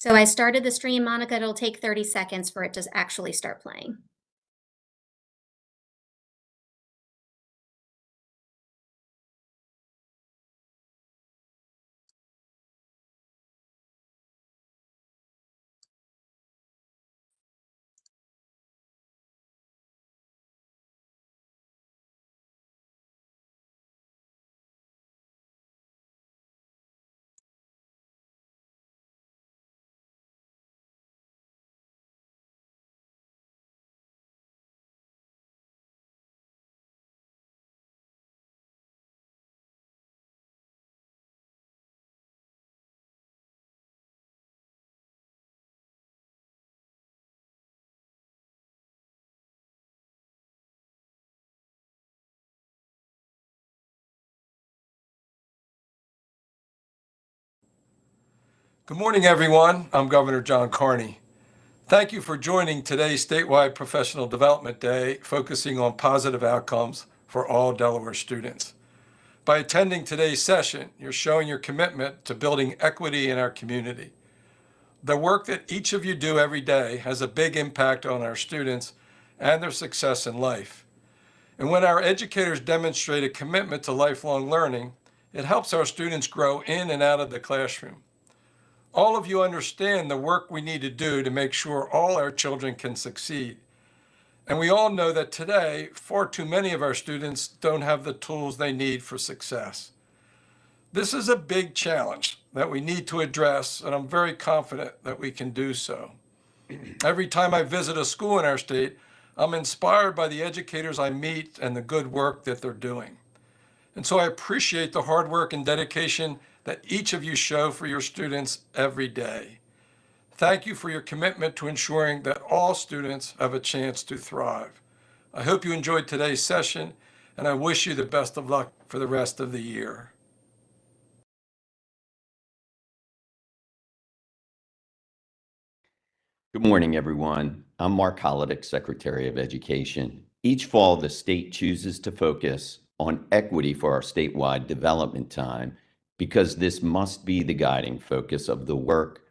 So I started the stream, Monica. It'll take 30 seconds for it to actually start playing. Good morning, everyone. I'm Governor John Carney. Thank you for joining today's statewide Professional Development Day, focusing on positive outcomes for all Delaware students. By attending today's session, you're showing your commitment to building equity in our community. The work that each of you do every day has a big impact on our students and their success in life. And when our educators demonstrate a commitment to lifelong learning, it helps our students grow in and out of the classroom. All of you understand the work we need to do to make sure all our children can succeed. And we all know that today, far too many of our students don't have the tools they need for success. This is a big challenge that we need to address, and I'm very confident that we can do so. Every time I visit a school in our state, I'm inspired by the educators I meet and the good work that they're doing. And so I appreciate the hard work and dedication that each of you show for your students every day. Thank you for your commitment to ensuring that all students have a chance to thrive. I hope you enjoyed today's session, and I wish you the best of luck for the rest of the year. Good morning, everyone. I'm Mark Holodick, Secretary of Education. Each fall, the state chooses to focus on equity for our statewide development time because this must be the guiding focus of the work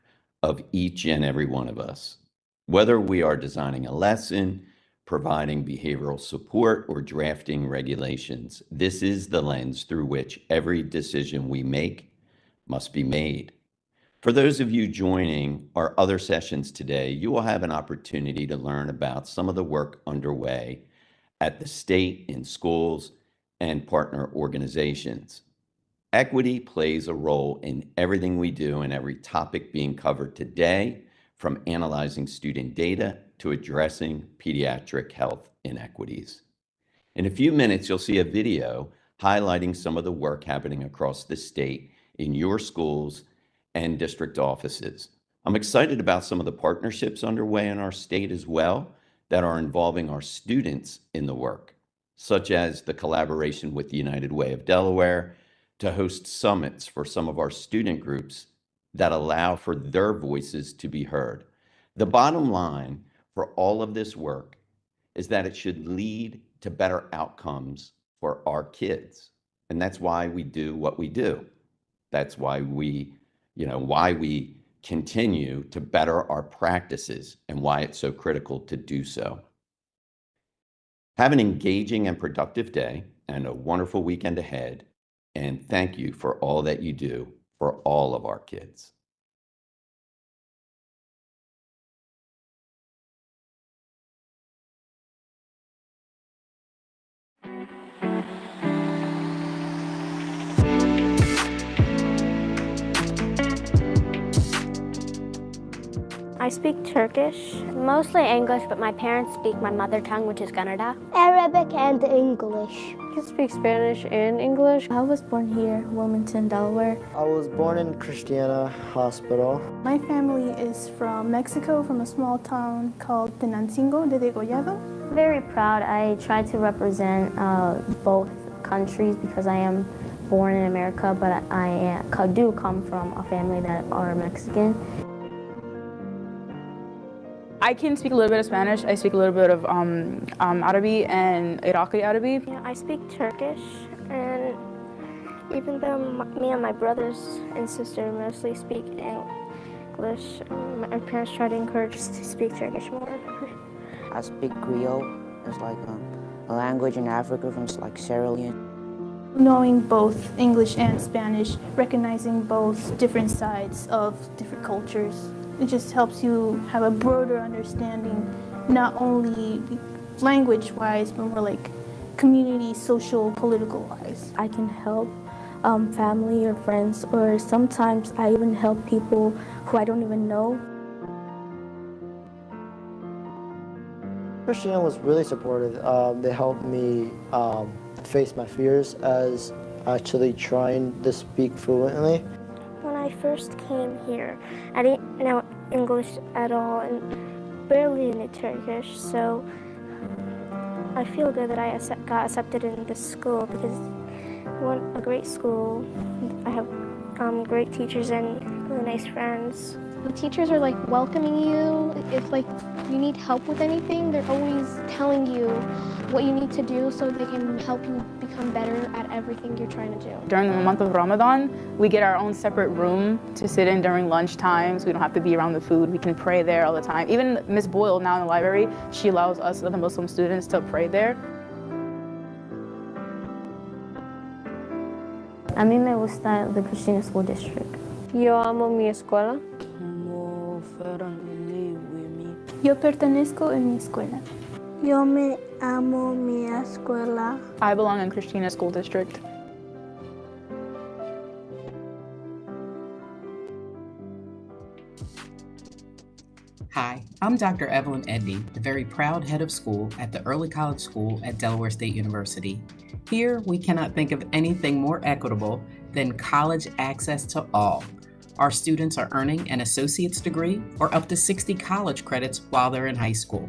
of each and every one of us. Whether we are designing a lesson, providing behavioral support, or drafting regulations, this is the lens through which every decision we make must be made. For those of you joining our other sessions today, you will have an opportunity to learn about some of the work underway at the state, in schools, and partner organizations. Equity plays a role in everything we do and every topic being covered today, from analyzing student data to addressing pediatric health inequities. In a few minutes, you'll see a video highlighting some of the work happening across the state in your schools and district offices. I'm excited about some of the partnerships underway in our state as well that are involving our students in the work, such as the collaboration with the United Way of Delaware to host summits for some of our student groups that allow for their voices to be heard. The bottom line for all of this work is that it should lead to better outcomes for our kids. And that's why we do what we do. That's why we continue to better our practices and why it's so critical to do so. Have an engaging and productive day and a wonderful weekend ahead. And thank you for all that you do for all of our kids. I speak Turkish, mostly English, but my parents speak my mother tongue, which is Kannada. Arabic and English. I can speak Spanish and English. I was born here, Wilmington, Delaware. I was born in Christiana Hospital. My family is from Mexico, from a small town called Tenancingo de Degollado. Very proud. I try to represent both countries because I am born in America, but I do come from a family that are Mexican. I can speak a little bit of Spanish. I speak a little bit of Arabic and Iraqi Arabic. Yeah, I speak Turkish, and even though me and my brothers and sister mostly speak English. My parents try to encourage us to speak Turkish more. I speak Creole. It's like a language in Africa from like Sierra Leone. Knowing both English and Spanish, recognizing both different sides of different cultures, it just helps you have a broader understanding, not only language-wise, but more like community, social, political-wise. I can help family or friends, or sometimes I even help people who I don't even know. Christiana was really supportive. They helped me face my fears as actually trying to speak fluently. When I first came here, I didn't know English at all and barely knew Turkish, so I feel good that I got accepted in this school because I want a great school. I have great teachers and really nice friends. The teachers are like welcoming you. If like you need help with anything, they're always telling you what you need to do so they can help you become better at everything you're trying to do. During the month of Ramadan, we get our own separate room to sit in during lunch times. We don't have to be around the food. We can pray there all the time. Even Miss Boyle now in the library, she allows us, other Muslim students, to pray there. A mí me gusta the Christiana School District. Yo amo mi escuela. Yo pertenezco en mi escuela. Yo me amo mi escuela. I belong in Christiana School District. Hi, I'm Dr. Evelyn Edney, the very proud head of school at the Early College School at Delaware State University. Here, we cannot think of anything more equitable than college access to all. Our students are earning an associate's degree or up to 60 college credits while they're in high school.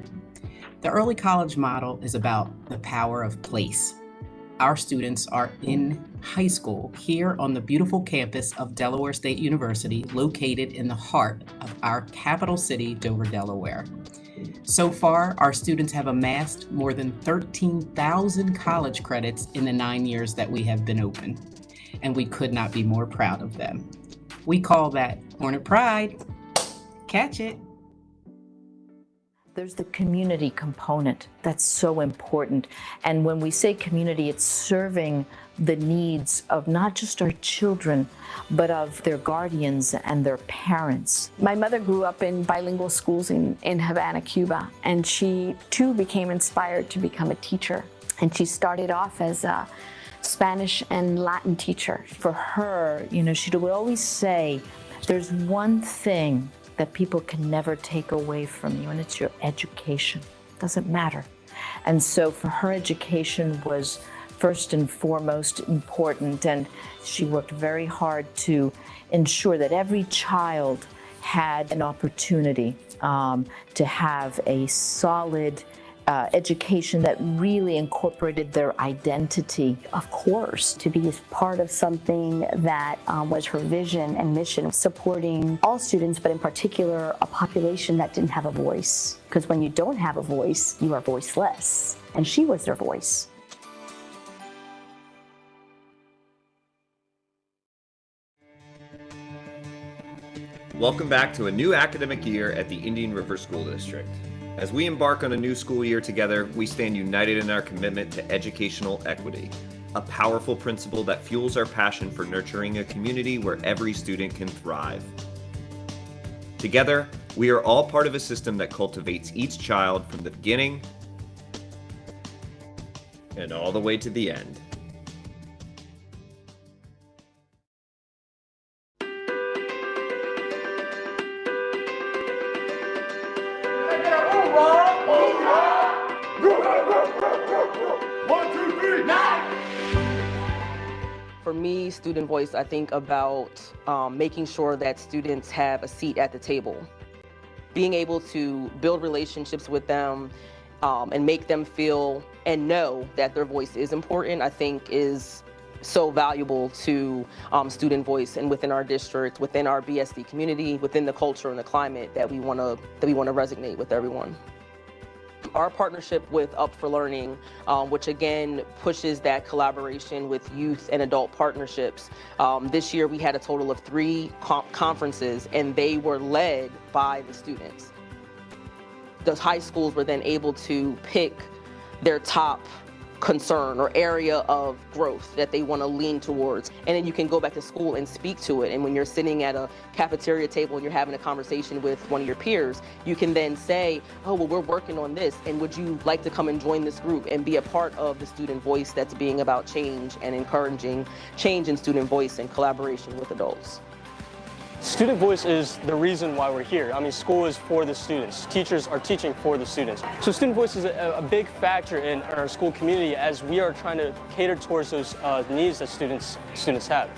The early college model is about the power of place. Our students are in high school here on the beautiful campus of Delaware State University, located in the heart of our capital city, Dover, Delaware. So far, our students have amassed more than 13,000 college credits in the 9 years that we have been open, and we could not be more proud of them. We call that Hornet Pride. Catch it. There's the community component that's so important. And when we say community, it's serving the needs of not just our children, but of their guardians and their parents. My mother grew up in bilingual schools in Havana, Cuba, and she too became inspired to become a teacher. And she started off as a Spanish and Latin teacher. For her, she would always say, there's one thing that people can never take away from you, and it's your education. Doesn't matter. And so for her, education was first and foremost important, and she worked very hard to ensure that every child had an opportunity to have a solid education that really incorporated their identity. Of course, to be part of something that was her vision and mission, supporting all students, but in particular a population that didn't have a voice. Because when you don't have a voice, you are voiceless. And she was their voice. Welcome back to a new academic year at the Indian River School District. As we embark on a new school year together, we stand united in our commitment to educational equity, a powerful principle that fuels our passion for nurturing a community where every student can thrive. Together, we are all part of a system that cultivates each child from the beginning and all the way to the end. For me, student voice, I think about making sure that students have a seat at the table. Being able to build relationships with them and make them feel and know that their voice is important, I think is so valuable to student voice and within our district, within our BSD community, within the culture and the climate that we want to resonate with everyone. Our partnership with Up for Learning, which again pushes that collaboration with youth and adult partnerships. This year we had a total of 3 conferences, and they were led by the students. The high schools were then able to pick their top concern or area of growth that they want to lean towards. And then you can go back to school and speak to it. And when you're sitting at a cafeteria table and you're having a conversation with one of your peers, you can then say, oh, well, we're working on this. And would you like to come and join this group and be a part of the student voice that's being about change and encouraging change in student voice and collaboration with adults? Student voice is the reason why we're here. I mean, school is for the students. Teachers are teaching for the students. So student voice is a big factor in our school community as we are trying to cater towards those needs that students have.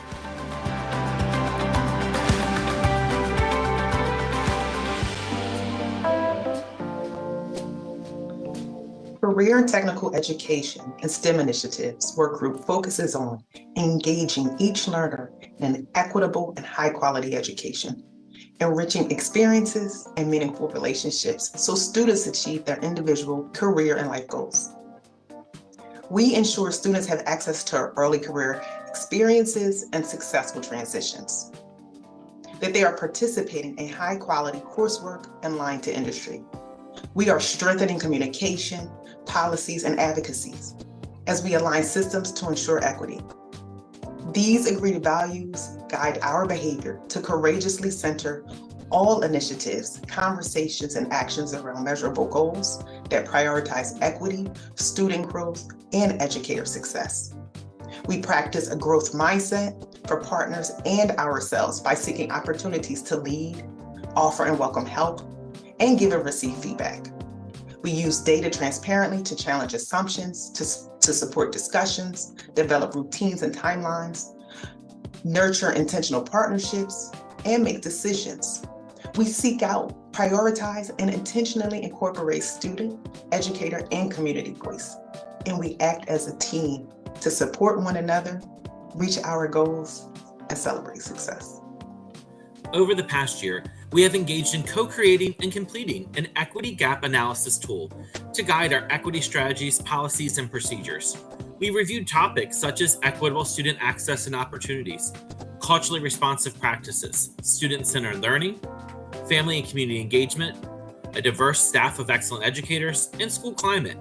Career and Technical Education and STEM Initiatives work group focuses on engaging each learner in an equitable and high-quality education, enriching experiences and meaningful relationships so students achieve their individual career and life goals. We ensure students have access to early career experiences and successful transitions, that they are participating in high-quality coursework aligned to industry. We are strengthening communication, policies, and advocacies as we align systems to ensure equity. These agreed values guide our behavior to courageously center all initiatives, conversations, and actions around measurable goals that prioritize equity, student growth, and educator success. We practice a growth mindset for partners and ourselves by seeking opportunities to lead, offer and welcome help, and give and receive feedback. We use data transparently to challenge assumptions, to support discussions, develop routines and timelines, nurture intentional partnerships, and make decisions. We seek out, prioritize, and intentionally incorporate student, educator, and community voice. And we act as a team to support one another, reach our goals, and celebrate success. Over the past year, we have engaged in co-creating and completing an equity gap analysis tool to guide our equity strategies, policies, and procedures. We reviewed topics such as equitable student access and opportunities, culturally responsive practices, student-centered learning, family and community engagement, a diverse staff of excellent educators, and school climate.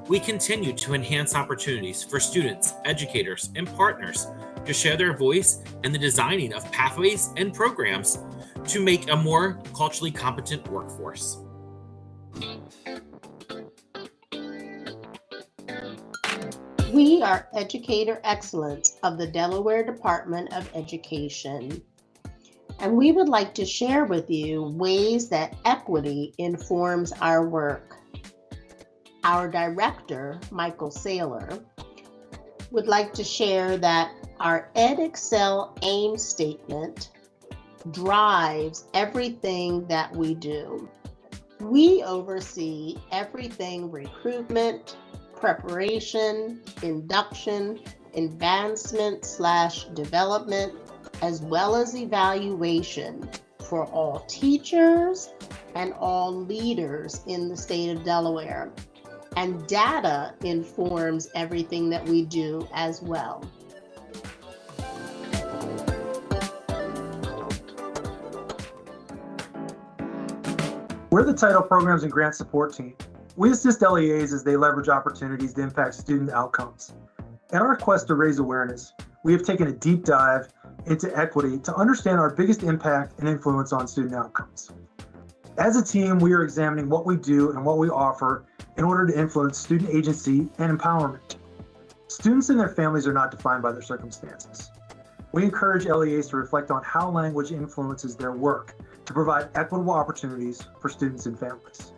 We continue to enhance opportunities for students, educators, and partners to share their voice in the designing of pathways and programs to make a more culturally competent workforce. We are Educator Excellence of the Delaware Department of Education, and we would like to share with you ways that equity informs our work. Our director, Michael Saylor, would like to share that our EdExcel aim statement drives everything that we do. We oversee everything recruitment, preparation, induction, advancement/development, as well as evaluation for all teachers and all leaders in the state of Delaware. And data informs everything that we do as well. We're the Title Programs and Grant Support Team. We assist LEAs as they leverage opportunities to impact student outcomes. In our quest to raise awareness, we have taken a deep dive into equity to understand our biggest impact and influence on student outcomes. As a team, we are examining what we do and what we offer in order to influence student agency and empowerment. Students and their families are not defined by their circumstances. We encourage LEAs to reflect on how language influences their work to provide equitable opportunities for students and families.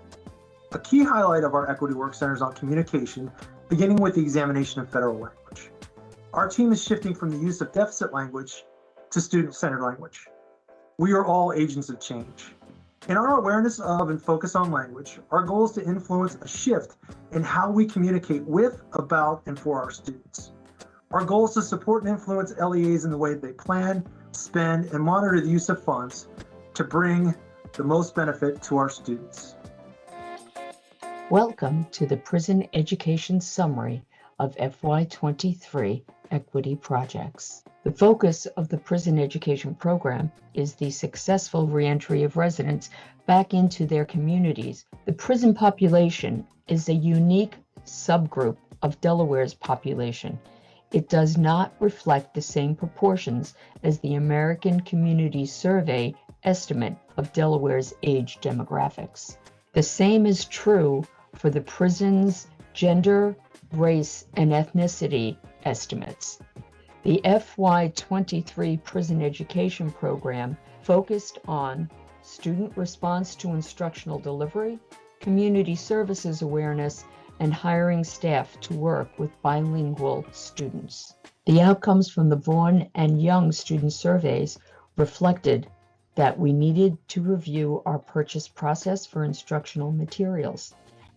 A key highlight of our equity work centers on communication, beginning with the examination of federal language. Our team is shifting from the use of deficit language to student-centered language. We are all agents of change. In our awareness of and focus on language, our goal is to influence a shift in how we communicate with, about, and for our students. Our goal is to support and influence LEAs in the way they plan, spend, and monitor the use of funds to bring the most benefit to our students. Welcome to the Prison Education Summary of FY23 Equity Projects. The focus of the Prison Education Program is the successful reentry of residents back into their communities. The prison population is a unique subgroup of Delaware's population. It does not reflect the same proportions as the American Community Survey estimate of Delaware's age demographics. The same is true for the prison's gender, race, and ethnicity estimates. The FY23 Prison Education Program focused on student response to instructional delivery, community services awareness, and hiring staff to work with bilingual students. The outcomes from the Vaughan and Young student surveys reflected that we needed to review our purchase process for instructional materials,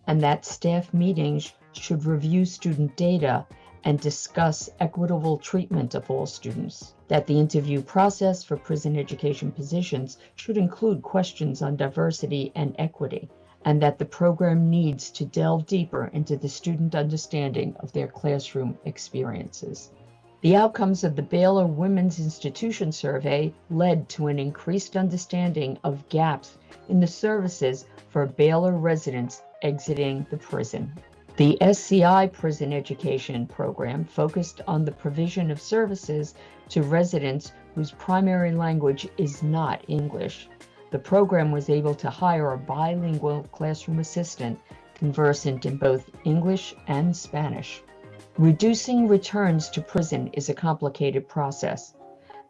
and that staff meetings should review student data and discuss equitable treatment of all students, that the interview process for prison education positions should include questions on diversity and equity, and that the program needs to delve deeper into the student understanding of their classroom experiences. The outcomes of the Baylor Women's Institution Survey led to an increased understanding of gaps in the services for Baylor residents exiting the prison. The SCI Prison Education Program focused on the provision of services to residents whose primary language is not English. The program was able to hire a bilingual classroom assistant conversant in both English and Spanish. Reducing returns to prison is a complicated process.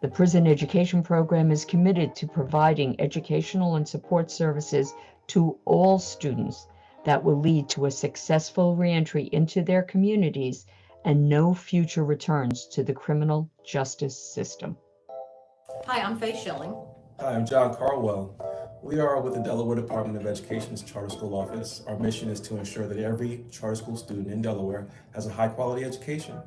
The Prison Education Program is committed to providing educational and support services to all students that will lead to a successful reentry into their communities and no future returns to the criminal justice system. Hi, I'm Faye Schilling. Hi, I'm John Carwell. We are with the Delaware Department of Education's Charter School Office. Our mission is to ensure that every charter school student in Delaware has a high-quality education.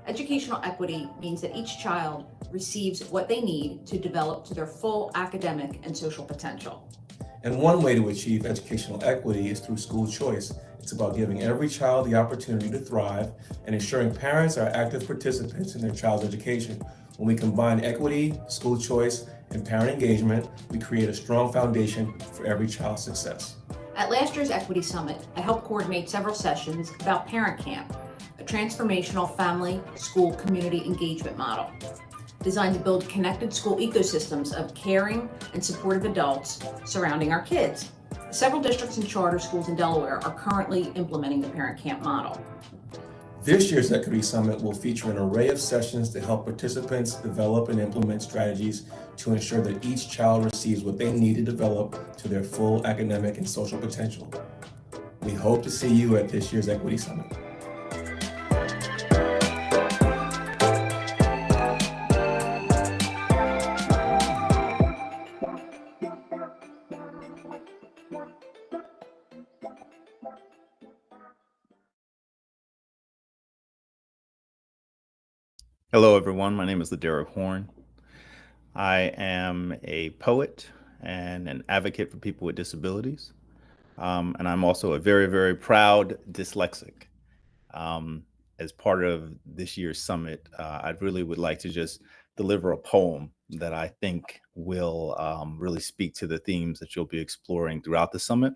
Educational equity means that each child receives what they need to develop to their full academic and social potential. And one way to achieve educational equity is through school choice. It's about giving every child the opportunity to thrive and ensuring parents are active participants in their child's education. When we combine equity, school choice, and parent engagement, we create a strong foundation for every child's success. At last year's Equity Summit, I helped coordinate several sessions about Parent Camp, a transformational family, school, community engagement model designed to build connected school ecosystems of caring and supportive adults surrounding our kids. Several districts and charter schools in Delaware are currently implementing the Parent Camp model. This year's Equity Summit will feature an array of sessions to help participants develop and implement strategies to ensure that each child receives what they need to develop to their full academic and social potential. We hope to see you at this year's Equity Summit. Hello, everyone. My name is Ladero Horn. I am a poet and an advocate for people with disabilities. And I'm also a very, very proud dyslexic. As part of this year's summit, I really would like to just deliver a poem that I think will really speak to the themes that you'll be exploring throughout the summit.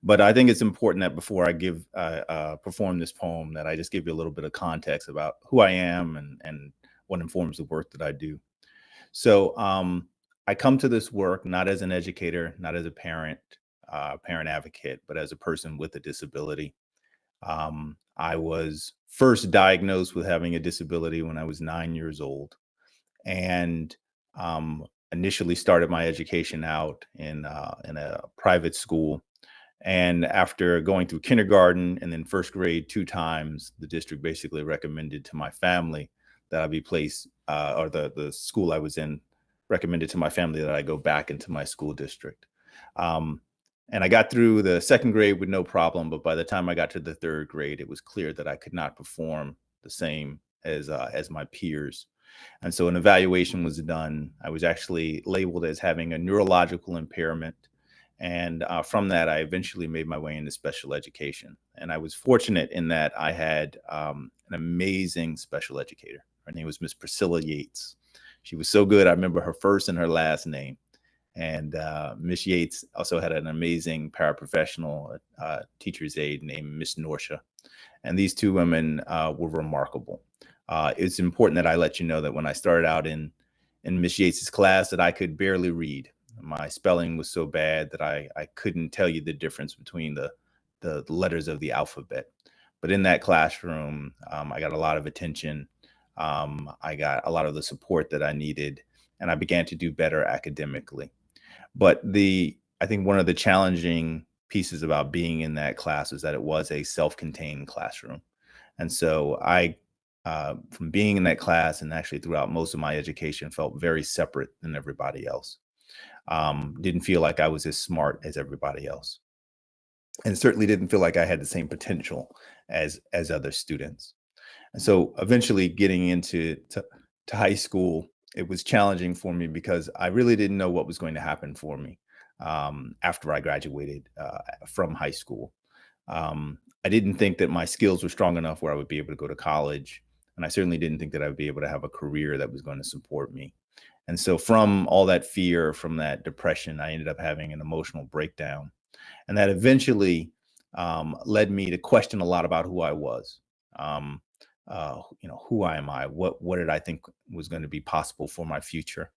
But I think it's important that before I perform this poem, that I just give you a little bit of context about who I am and what informs the work that I do. So I come to this work not as an educator, not as a parent advocate, but as a person with a disability. I was first diagnosed with having a disability when I was 9 years old, and initially started my education out in a private school. And after going through kindergarten and then first grade 2 times, the district basically recommended to my family that I be placed, or the school I was in recommended to my family that I go back into my school district. And I got through the 2nd grade with no problem, but by the time I got to the 3rd grade, it was clear that I could not perform the same as my peers. And so an evaluation was done. I was actually labeled as having a neurological impairment, And from that, I eventually made my way into special education. And I was fortunate in that I had an amazing special educator. Her name was Miss Priscilla Yates. She was so good. I remember her first and her last name. And Miss Yates also had an amazing paraprofessional teacher's aide named Miss Norsha. And these two women were remarkable. It's important that I let you know that when I started out in Miss Yates's class, that I could barely read. My spelling was so bad that I couldn't tell you the difference between the letters of the alphabet. But in that classroom, I got a lot of attention. I got a lot of the support that I needed, and I began to do better academically. But I think one of the challenging pieces about being in that class is that it was a self-contained classroom. And so from being in that class and actually throughout most of my education, felt very separate than everybody else. Didn't feel like I was as smart as everybody else. And certainly didn't feel like I had the same potential as other students. And so eventually getting into high school, it was challenging for me because I really didn't know what was going to happen for me after I graduated from high school. I didn't think that my skills were strong enough where I would be able to go to college. And I certainly didn't think that I would be able to have a career that was going to support me. And so from all that fear, from that depression, I ended up having an emotional breakdown. And that eventually led me to question a lot about who I was. Who am I? What did I think was going to be possible for my future?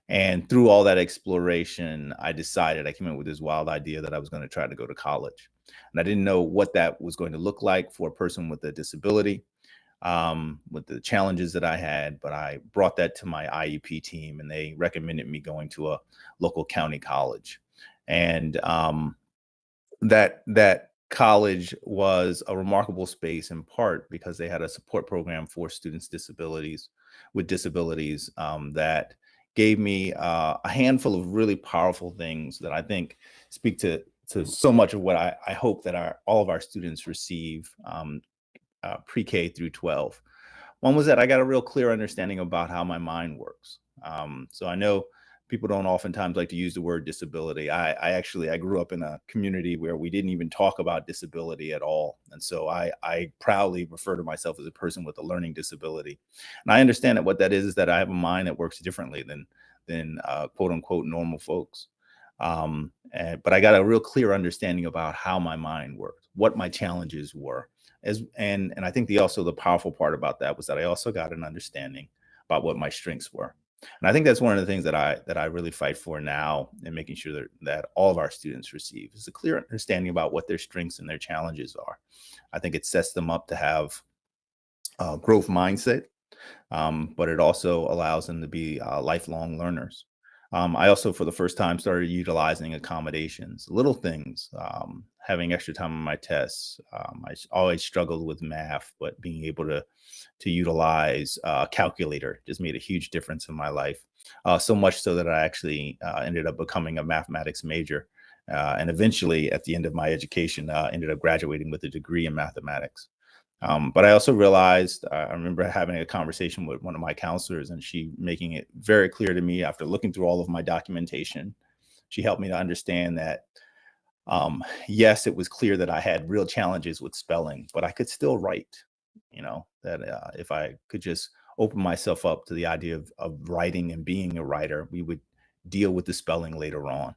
And through all that exploration, I came up with this wild idea that I was going to try to go to college. And I didn't know what that was going to look like for a person with a disability, with the challenges that I had, but I brought that to my IEP team and they recommended me going to a local county college. And that college was a remarkable space in part because they had a support program for students with disabilities that gave me a handful of really powerful things that I think speak to so much of what I hope that all of our students receive pre-K through 12. One was that I got a real clear understanding about how my mind works. So I know people don't oftentimes like to use the word disability. I grew up in a community where we didn't even talk about disability at all. And so I proudly refer to myself as a person with a learning disability. And I understand that what that is that I have a mind that works differently than quote unquote normal folks. But I got a real clear understanding about how my mind worked, what my challenges were. And I think the powerful part about that was that I also got an understanding about what my strengths were. And I think that's one of the things that I really fight for now in making sure that all of our students receive is a clear understanding about what their strengths and their challenges are. I think it sets them up to have a growth mindset, but it also allows them to be lifelong learners. I also, for the first time, started utilizing accommodations, little things, having extra time on my tests. I always struggled with math, but being able to utilize a calculator just made a huge difference in my life. So much so that I actually ended up becoming a mathematics major. And eventually, at the end of my education, ended up graduating with a degree in mathematics. But I also realized, I remember having a conversation with one of my counselors and she making it very clear to me after looking through all of my documentation. She helped me to understand that, yes, it was clear that I had real challenges with spelling, but I could still write, that if I could just open myself up to the idea of writing and being a writer, we would deal with the spelling later on.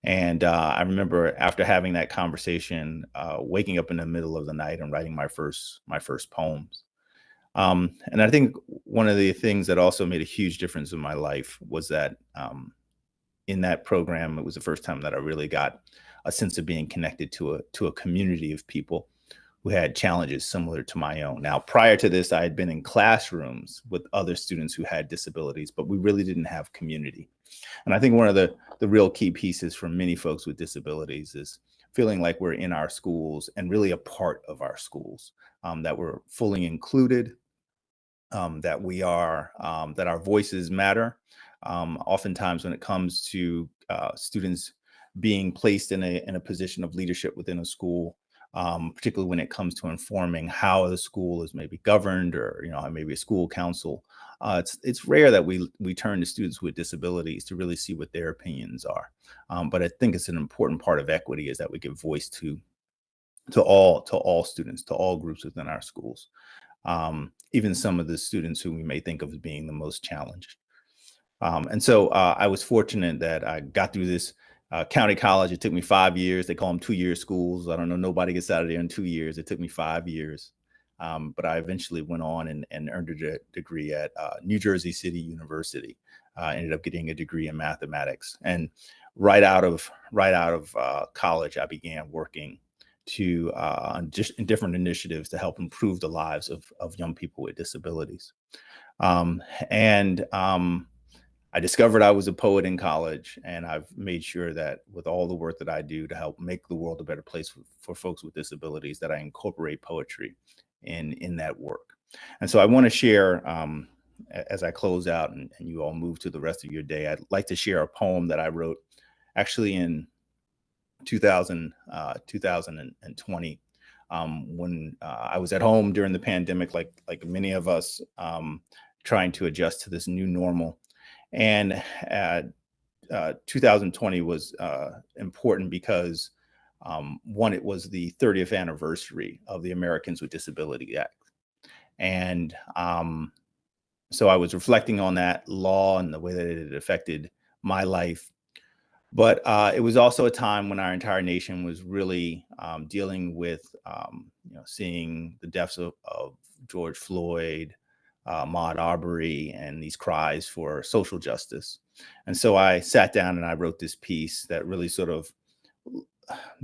And I remember after having that conversation, waking up in the middle of the night and writing my first poems. And I think one of the things that also made a huge difference in my life was that in that program, it was the first time that I really got a sense of being connected to a community of people who had challenges similar to my own. Now, prior to this, I had been in classrooms with other students who had disabilities, but we really didn't have community. And I think one of the real key pieces for many folks with disabilities is feeling like we're in our schools and really a part of our schools, that we're fully included, that we are, that our voices matter. Oftentimes when it comes to students being placed in a position of leadership within a school, particularly when it comes to informing how the school is maybe governed, or maybe a school council. It's rare that we turn to students with disabilities to really see what their opinions are. But I think it's an important part of equity is that we give voice to all students, to all groups within our schools, even some of the students who we may think of as being the most challenged. And so I was fortunate that I got through this county college. It took me 5 years. They call them 2-year schools. I don't know, nobody gets out of there in 2 years. It took me 5 years. But I eventually went on and earned a degree at New Jersey City University. Ended up getting a degree in mathematics. And right out of college, I began working just in different initiatives to help improve the lives of young people with disabilities. I discovered I was a poet in college, and I've made sure that with all the work that I do to help make the world a better place for folks with disabilities, that I incorporate poetry in that work. And so I want to share, as I close out and you all move to the rest of your day, I'd like to share a poem that I wrote actually in 2020, when I was at home during the pandemic, like many of us, trying to adjust to this new normal. And 2020 was important because, one, it was the 30th anniversary of the Americans with Disabilities Act. And so I was reflecting on that law and the way that it affected my life. But it was also a time when our entire nation was really dealing with, seeing the deaths of George Floyd, Ahmaud Arbery, and these cries for social justice. And so I sat down and I wrote this piece that really sort of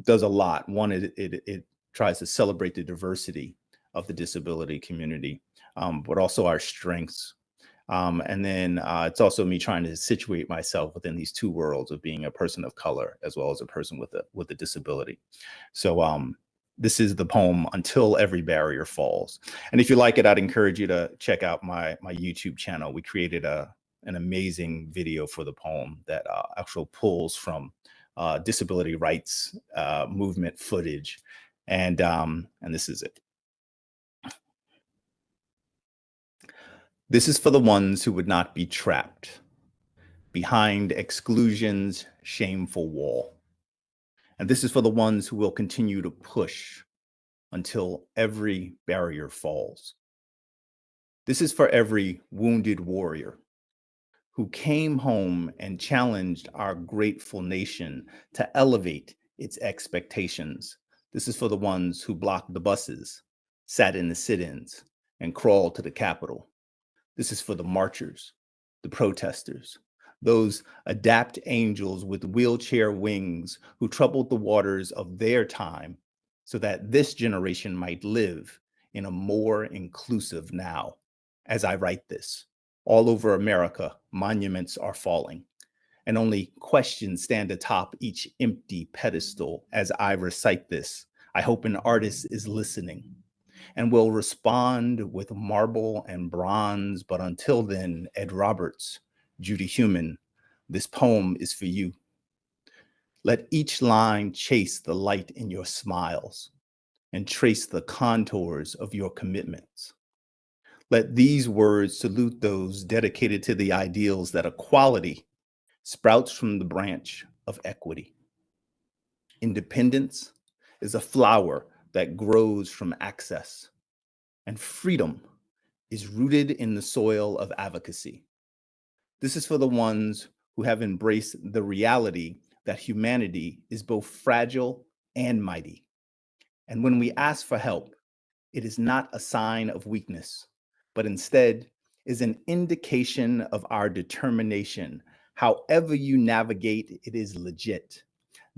does a lot. One, it tries to celebrate the diversity of the disability community, but also our strengths. And then it's also me trying to situate myself within these two worlds of being a person of color as well as a person with a disability. So this is the poem, Until Every Barrier Falls. And if you like it, I'd encourage you to check out my YouTube channel. We created an amazing video for the poem that actually pulls from disability rights movement footage. And this is it. This is for the ones who would not be trapped behind exclusion's shameful wall. And this is for the ones who will continue to push until every barrier falls. This is for every wounded warrior who came home and challenged our grateful nation to elevate its expectations. This is for the ones who blocked the buses, sat in the sit-ins, and crawled to the Capitol. This is for the marchers, the protesters, those adapt angels with wheelchair wings who troubled the waters of their time so that this generation might live in a more inclusive now. As I write this, all over America, monuments are falling, and only questions stand atop each empty pedestal. As I recite this, I hope an artist is listening and will respond with marble and bronze. But until then, Ed Roberts, Judy Heumann, this poem is for you. Let each line chase the light in your smiles and trace the contours of your commitments. Let these words salute those dedicated to the ideals that equality sprouts from the branch of equity. Independence is a flower that grows from access, and freedom is rooted in the soil of advocacy. This is for the ones who have embraced the reality that humanity is both fragile and mighty. And when we ask for help, it is not a sign of weakness, but instead is an indication of our determination. However you navigate, it is legit.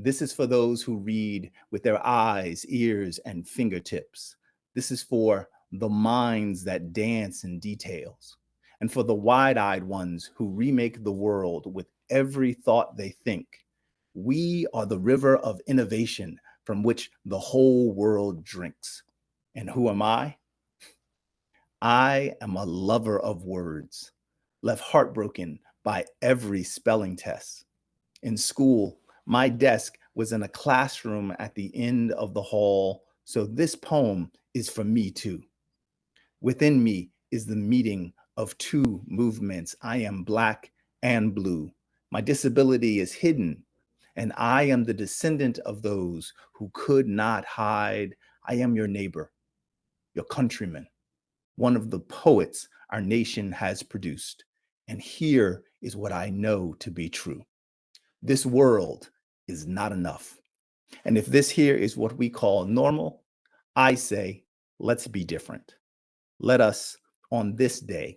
This is for those who read with their eyes, ears, and fingertips. This is for the minds that dance in details, and for the wide-eyed ones who remake the world with every thought they think. We are the river of innovation from which the whole world drinks. And who am I? I am a lover of words, left heartbroken by every spelling test. In school, my desk was in a classroom at the end of the hall, So this poem is for me too. Within me is the meeting of two movements. I am Black and blue. My disability is hidden, and I am the descendant of those who could not hide. I am your neighbor, your countryman, one of the poets our nation has produced. And here is what I know to be true. This world is not enough. And if this here is what we call normal, I say, let's be different. Let us, on this day,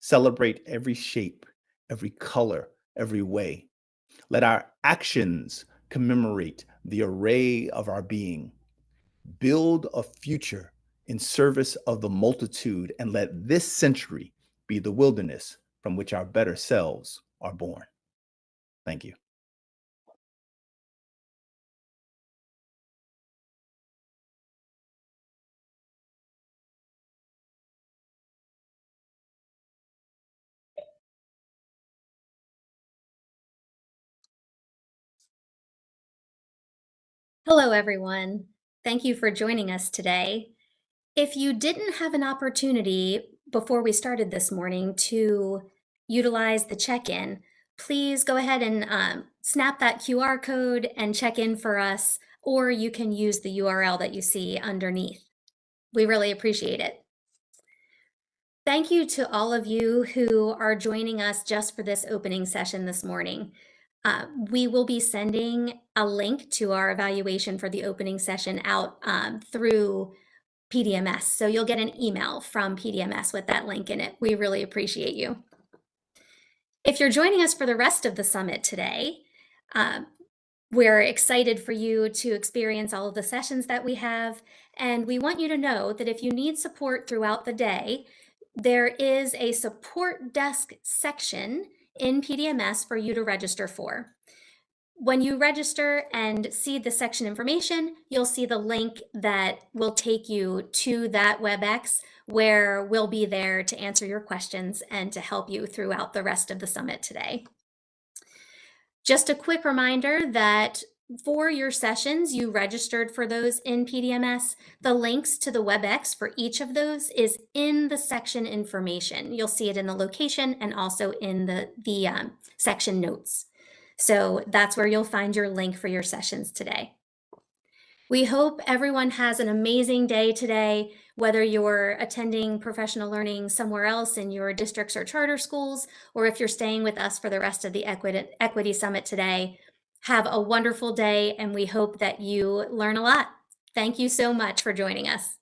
celebrate every shape, every color, every way. Let our actions commemorate the array of our being. Build a future in service of the multitude, and let this century be the wilderness from which our better selves are born. Thank you. Hello, everyone. Thank you for joining us today. If you didn't have an opportunity before we started this morning to utilize the check-in, please go ahead and snap that QR code and check in for us, or you can use the URL that you see underneath. We really appreciate it. Thank you to all of you who are joining us just for this opening session this morning. We will be sending a link to our evaluation for the opening session out through PDMS. So you'll get an email from PDMS with that link in it. We really appreciate you. If you're joining us for the rest of the summit today, we're excited for you to experience all of the sessions that we have. And we want you to know that if you need support throughout the day, there is a support desk section in PDMS for you to register for. When you register and see the section information, you'll see the link that will take you to that WebEx where we'll be there to answer your questions and to help you throughout the rest of the summit today. Just a quick reminder that for your sessions, you registered for those in PDMS. The links to the WebEx for each of those is in the section information. You'll see it in the location and also in the section notes. So that's where you'll find your link for your sessions today. We hope everyone has an amazing day today, whether you're attending professional learning somewhere else in your districts or charter schools, or if you're staying with us for the rest of the Equity Summit today. Have a wonderful day, and we hope that you learn a lot. Thank you so much for joining us.